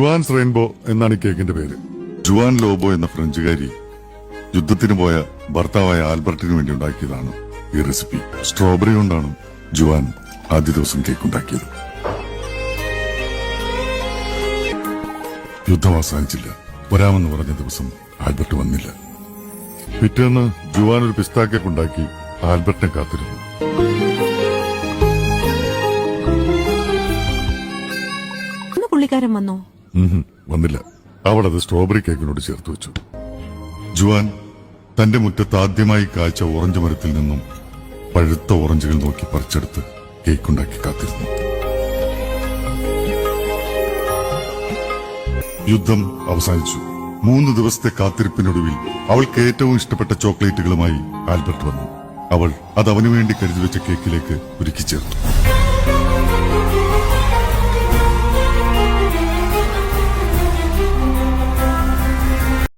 Juan's rainbow എന്നാണ് ഈ കേക്കിന്റെ പേര്. ജുവാൻ ലോബോ എന്ന ഫ്രഞ്ചുകാരി യുദ്ധത്തിന് പോയ ഭർത്താവായ ആൽബർട്ടിന് വേണ്ടി ഉണ്ടാക്കിയതാണ് ഈ റെസിപ്പി. സ്ട്രോബെറി കൊണ്ടാണ് ജുവാൻ ആദ്യ ദിവസം കേക്ക് ഉണ്ടാക്കിയത്. യുദ്ധം അവസാനിച്ചില്ല. വരാമെന്ന് പറഞ്ഞ ദിവസം ആൽബർട്ട് വന്നില്ല. പിറ്റേന്ന് ജുവാൻ ഒരു പിസ്താ കേക്ക് ഉണ്ടാക്കി ആൽബർട്ടിനെ കാത്തിരുന്നു. പുള്ളിക്കാരൻ വന്നോ? വന്നില്ല. അവൾ അത് സ്ട്രോബെറി കേക്കിനോട് ചേർത്ത് വെച്ചു. ജുവാൻ തന്റെ മുറ്റത്ത് ആദ്യമായി കായ്ച്ച ഓറഞ്ച് മരത്തിൽ നിന്നും പഴുത്ത ഓറഞ്ചുകൾ നോക്കി പറിച്ചെടുത്ത് കേക്കുണ്ടാക്കി കാത്തിരുന്നു. യുദ്ധം അവസാനിച്ചു. 3 ദിവസത്തെ കാത്തിരിപ്പിനൊടുവിൽ അവൾക്ക് ഏറ്റവും ഇഷ്ടപ്പെട്ട ചോക്ലേറ്റുകളുമായി ആൽബർട്ട് വന്നു. അവൾ അത് അവനു വേണ്ടി കരുതി വെച്ച കേക്കിലേക്ക് ഒരുക്കി ചേർത്തു.